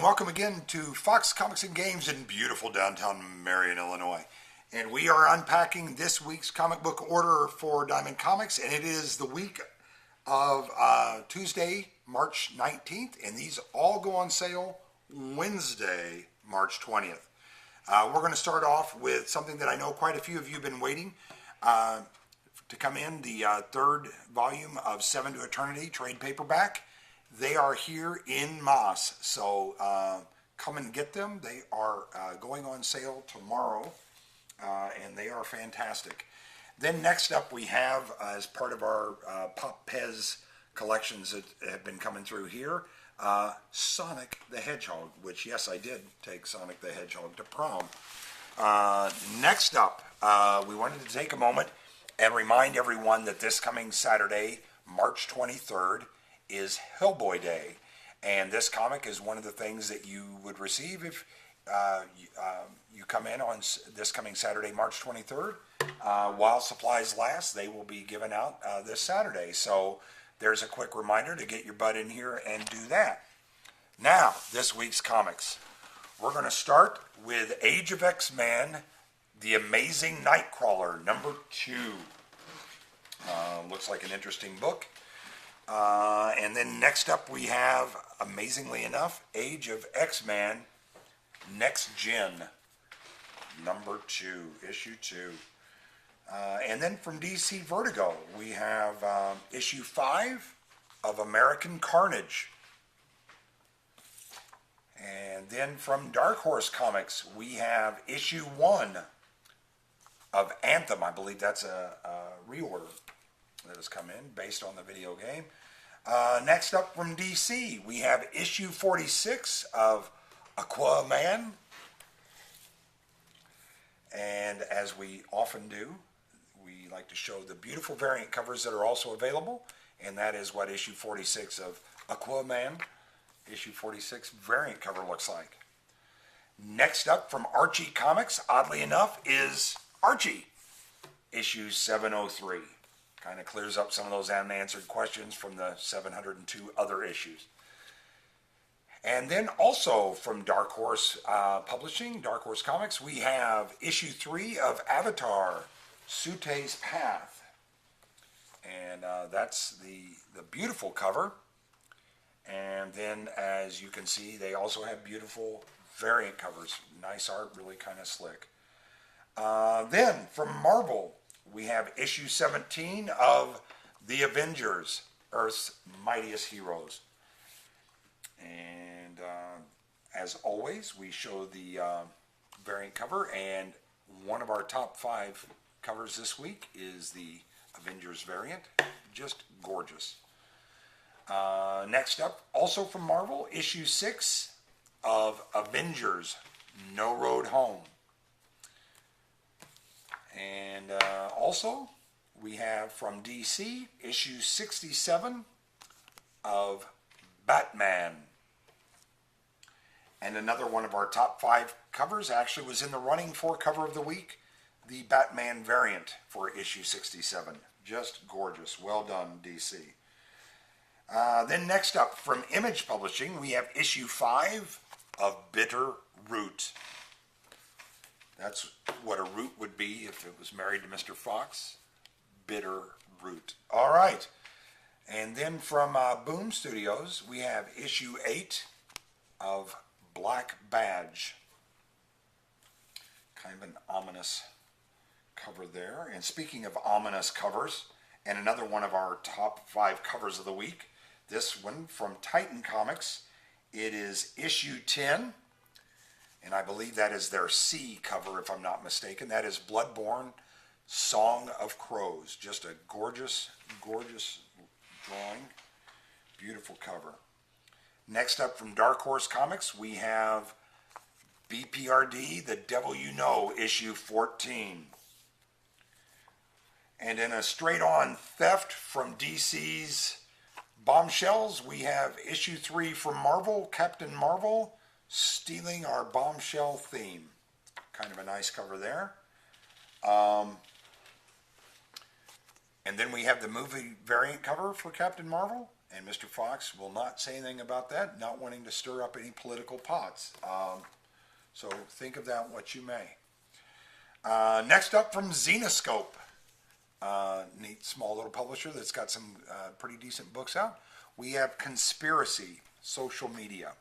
and welcome again to Fox Comics and Games in beautiful downtown Marion, Illinois. And we are unpacking this week's comic book order for Diamond Comics, and it is the week of Tuesday, March 19th, and these all go on sale Wednesday, March 20th. We're going to start off with something that I know quite a few of you have been waiting to come in, the third volume of Seven to Eternity trade paperback. They are here in mass, so come and get them. They are going on sale tomorrow, and they are fantastic. Then next up we have, as part of our Pop Pez collections that have been coming through here, Sonic the Hedgehog, which, yes, I did take Sonic the Hedgehog to prom. Next up, we wanted to take a moment and remind everyone that this coming Saturday, March 23rd, is Hellboy Day, and this comic is one of the things that you would receive if you come in on this coming Saturday, March 23rd. While supplies last, they will be given out this Saturday, so there's a quick reminder to get your butt in here and do that. Now, this week's comics. We're going to start with Age of X-Men, The Amazing Nightcrawler, number 2. Looks like an interesting book. And then next up we have, amazingly enough, Age of X-Men Next Gen, number 2, issue 2. And then from DC Vertigo, we have issue 5 of American Carnage. And then from Dark Horse Comics, we have issue 1 of Anthem. I believe that's a reorder that has come in based on the video game. Next up from DC, we have issue 46 of Aquaman. And as we often do, we like to show the beautiful variant covers that are also available. And that is what issue 46 of Aquaman, issue 46 variant cover looks like. Next up from Archie Comics, oddly enough, is Archie, issue 703. Kind of clears up some of those unanswered questions from the 702 other issues. And then also from Dark Horse Publishing, Dark Horse Comics, we have issue 3 of Avatar, Sute's Path. And that's the beautiful cover. And then, as you can see, they also have beautiful variant covers. Nice art, really kind of slick. Then from Marvel, we have issue 17 of The Avengers, Earth's Mightiest Heroes. And as always, we show the variant cover, and one of our top 5 covers this week is the Avengers variant. Just gorgeous. Next up, also from Marvel, issue 6 of Avengers, No Road Home. And also, we have from DC, issue 67 of Batman. And another one of our top 5 covers actually was in the running for cover of the week, the Batman variant for issue 67. Just gorgeous. Well done, DC. Then next up, from Image Publishing, we have issue 5 of Bitter Root. That's what a root would be if it was married to Mr. Fox. Bitter Root. All right. And then from Boom Studios, we have issue 8 of Black Badge. Kind of an ominous cover there. And speaking of ominous covers, and another one of our top 5 covers of the week, this one from Titan Comics. It is issue 10. And I believe that is their C cover, if I'm not mistaken. That is Bloodborne, Song of Crows. Just a gorgeous, gorgeous drawing. Beautiful cover. Next up from Dark Horse Comics, we have BPRD, The Devil You Know, issue 14. And in a straight-on theft from DC's Bombshells, we have issue 3 from Marvel, Captain Marvel, stealing our bombshell theme. Kind of a nice cover there. And then we have the movie variant cover for Captain Marvel. And Mr. Fox will not say anything about that, not wanting to stir up any political pots. So think of that what you may. Next up from Zenoscope. Neat small little publisher that's got some pretty decent books out. We have Conspiracy, Social Media.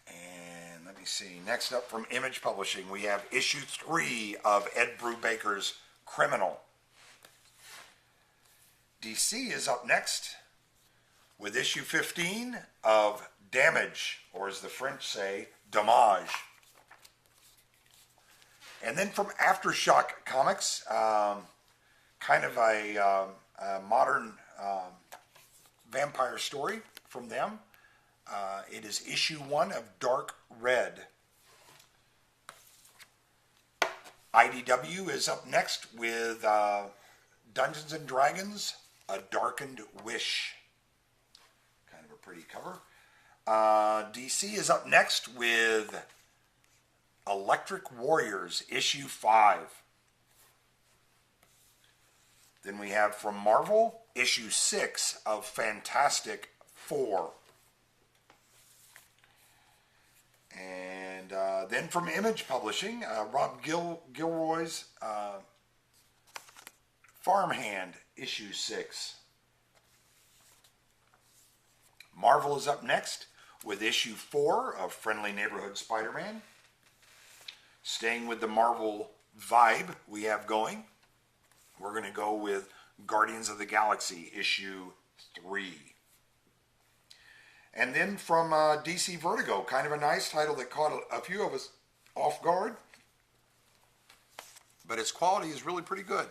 And let me see. Next up from Image Publishing, we have issue 3 of Ed Brubaker's Criminal. DC is up next with issue 15 of Damage, or as the French say, Dommage. And then from Aftershock Comics, kind of a modern vampire story from them. It is issue 1 of Dark Red. IDW is up next with Dungeons and Dragons, A Darkened Wish. Kind of a pretty cover. DC is up next with Electric Warriors, issue 5. Then we have from Marvel, issue 6 of Fantastic Four. And then from Image Publishing, Rob Gilroy's Farmhand, issue 6. Marvel is up next with issue 4 of Friendly Neighborhood Spider-Man. Staying with the Marvel vibe we have going, we're going to go with Guardians of the Galaxy, issue 3. And then from DC Vertigo, kind of a nice title that caught a few of us off guard, but its quality is really pretty good.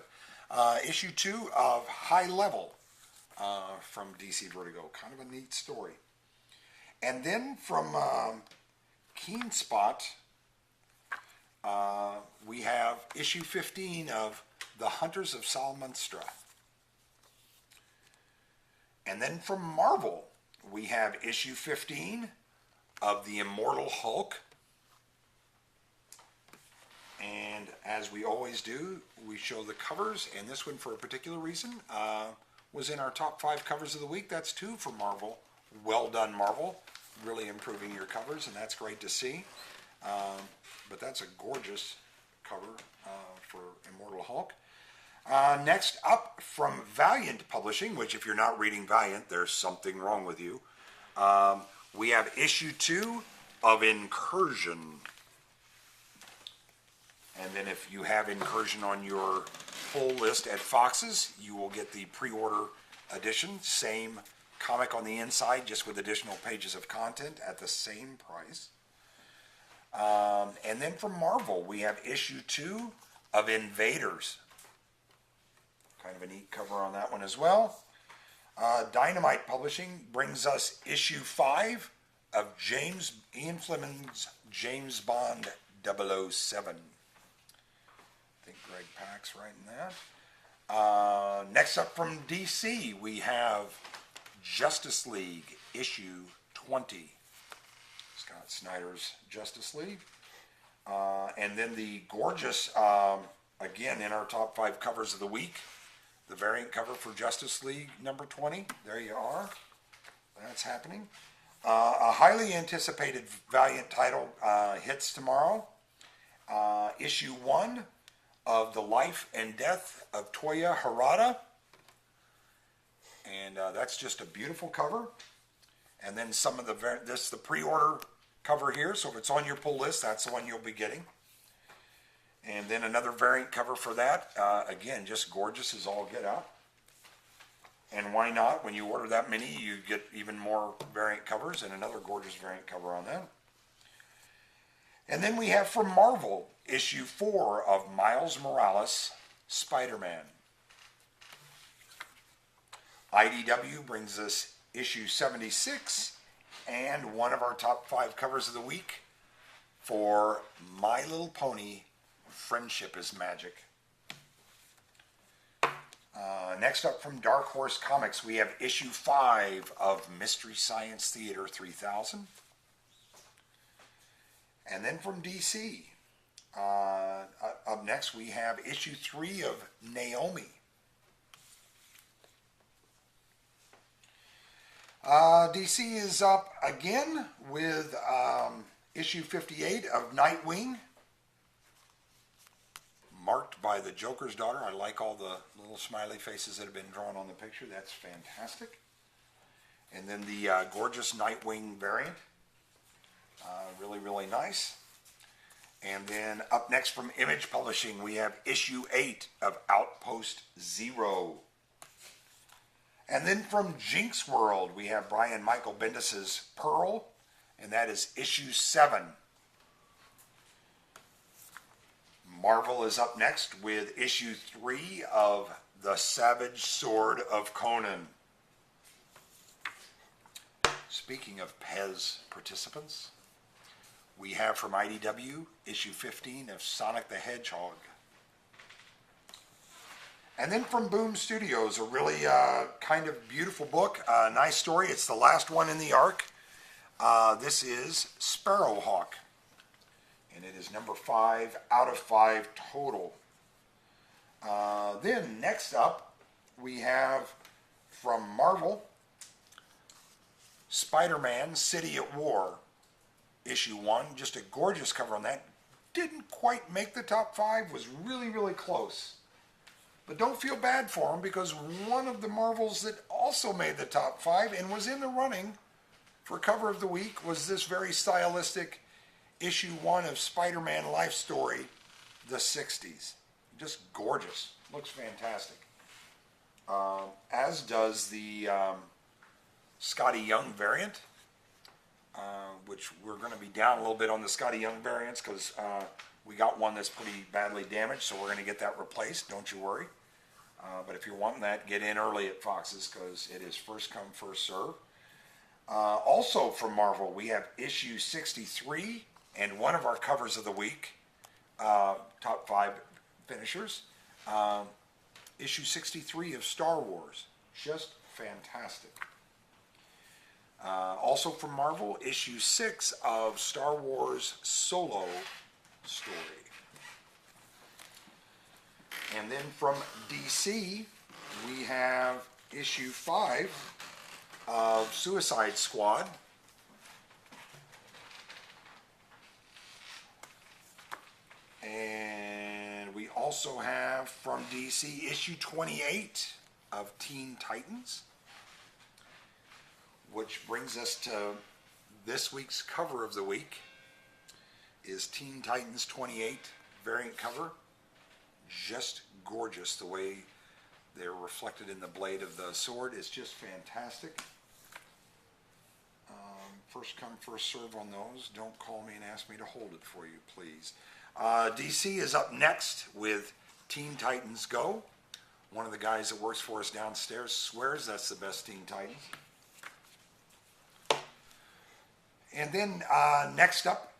Issue 2 of High Level from DC Vertigo, kind of a neat story. And then from Keen Spot, we have issue 15 of The Hunters of Salmonstra. And then from Marvel, we have issue 15 of The Immortal Hulk. And as we always do, we show the covers, and this one, for a particular reason, was in our top 5 covers of the week. That's 2 for Marvel. Well done, Marvel. Really improving your covers, and that's great to see. But that's a gorgeous cover for Immortal Hulk. Next up from Valiant Publishing, which if you're not reading Valiant, there's something wrong with you. We have issue 2 of Incursion. And then if you have Incursion on your full list at Fox's, you will get the pre-order edition. Same comic on the inside, just with additional pages of content at the same price. And then from Marvel, we have issue 2 of Invaders. Kind of a neat cover on that one as well. Dynamite Publishing brings us issue 5 of Ian Fleming's James Bond 007. I think Greg Pak's writing that. Next up from DC, we have Justice League issue 20. Scott Snyder's Justice League. And then the gorgeous, again in our top 5 covers of the week, the variant cover for Justice League number 20. There you are. That's happening. A highly anticipated Valiant title hits tomorrow. Issue 1 of The Life and Death of Toya Harada. And that's just a beautiful cover. And then some of the pre-order cover here. So if it's on your pull list, that's the one you'll be getting. And then another variant cover for that. Again, just gorgeous as all get out. And why not? When you order that many, you get even more variant covers and another gorgeous variant cover on that. And then we have from Marvel, issue 4 of Miles Morales, Spider-Man. IDW brings us issue 76 and one of our top 5 covers of the week for My Little Pony, Friendship is Magic. Next up from Dark Horse Comics, we have issue 5 of Mystery Science Theater 3000. And then from DC, up next we have issue 3 of Naomi. DC is up again with issue 58 of Nightwing, marked by the Joker's daughter. I like all the little smiley faces that have been drawn on the picture. That's fantastic. And then the gorgeous Nightwing variant. Really, really nice. And then up next from Image Publishing, we have issue 8 of Outpost Zero. And then from Jinx World, we have Brian Michael Bendis' Pearl, and that is issue 7. Marvel is up next with issue 3 of The Savage Sword of Conan. Speaking of Pez participants, we have from IDW issue 15 of Sonic the Hedgehog. And then from Boom Studios, a really kind of beautiful book, nice story. It's the last one in the arc. This is Sparrowhawk, and it is number 5 out of 5 total. Then next up, we have from Marvel, Spider-Man City at War, issue 1. Just a gorgeous cover on that. Didn't quite make the top 5, was really, really close. But don't feel bad for him, because one of the Marvels that also made the top 5 and was in the running for cover of the week was this very stylistic issue 1 of Spider-Man Life Story, the 60s. Just gorgeous. Looks fantastic. As does the Scotty Young variant, which we're going to be down a little bit on the Scotty Young variants because we got one that's pretty badly damaged, so we're going to get that replaced, don't you worry. But if you're wanting that, get in early at Fox's because it is first come, first serve. Also from Marvel, we have issue 63 and one of our covers of the week, top 5 finishers, issue 63 of Star Wars. Just fantastic. Also from Marvel, issue 6 of Star Wars Solo Story. And then from DC, we have issue 5 of Suicide Squad. And we also have from DC issue 28 of Teen Titans, which brings us to this week's cover of the week is Teen Titans 28 variant cover. Just gorgeous. The way they're reflected in the blade of the sword is just fantastic. First come, first serve on those. Don't call me and ask me to hold it for you, please. DC is up next with Teen Titans Go. One of the guys that works for us downstairs swears that's the best Teen Titans. And then next up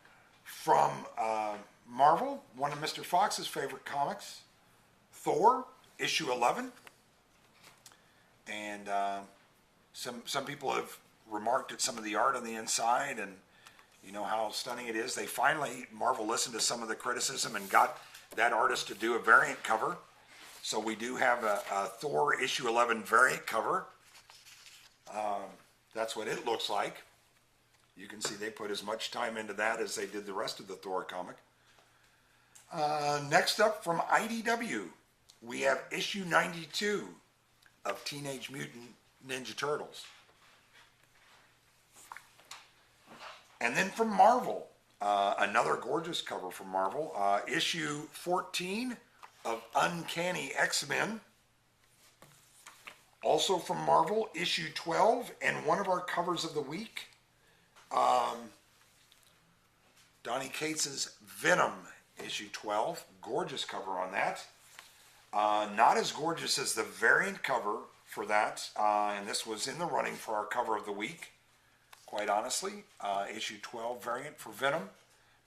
from Marvel, one of Mr. Fox's favorite comics, Thor, issue 11. And some people have remarked at some of the art on the inside and you know how stunning it is. They finally, Marvel listened to some of the criticism and got that artist to do a variant cover. So we do have a Thor issue 11 variant cover. That's what it looks like. You can see they put as much time into that as they did the rest of the Thor comic. Next up from IDW, we have issue 92 of Teenage Mutant Ninja Turtles. And then from Marvel, another gorgeous cover from Marvel, issue 14 of Uncanny X-Men. Also from Marvel, issue 12 and one of our covers of the week, Donny Cates's Venom, issue 12. Gorgeous cover on that. Not as gorgeous as the variant cover for that, and this was in the running for our cover of the week, quite honestly. Issue 12 variant for Venom.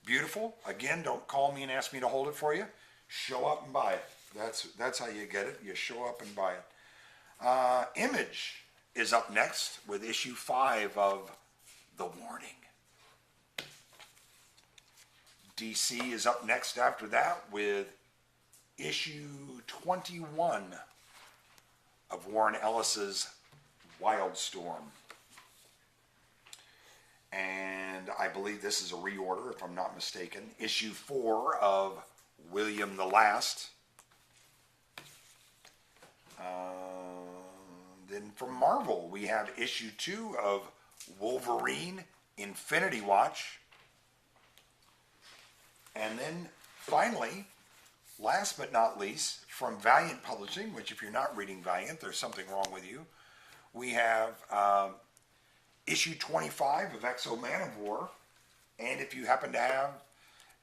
Beautiful. Again, don't call me and ask me to hold it for you. Show up and buy it. That's how you get it. You show up and buy it. Image is up next with issue 5 of The Warning. DC is up next after that with issue 21 of Warren Ellis's Wildstorm. I believe this is a reorder, if I'm not mistaken. Issue 4 of William the Last. Then from Marvel, we have issue 2 of Wolverine Infinity Watch. And then finally, last but not least, from Valiant Publishing, which if you're not reading Valiant, there's something wrong with you. We have issue 25 of Exo Man of War. And if you happen to have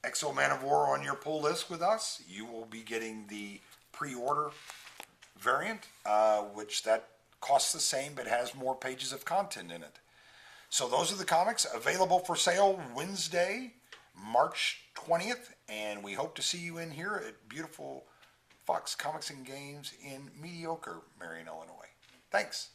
Exo Man of War on your pull list with us, you will be getting the pre-order variant, which that costs the same but has more pages of content in it. So those are the comics available for sale Wednesday, March 20th, and we hope to see you in here at beautiful Fox Comics and Games in mediocre Marion, Illinois. Thanks.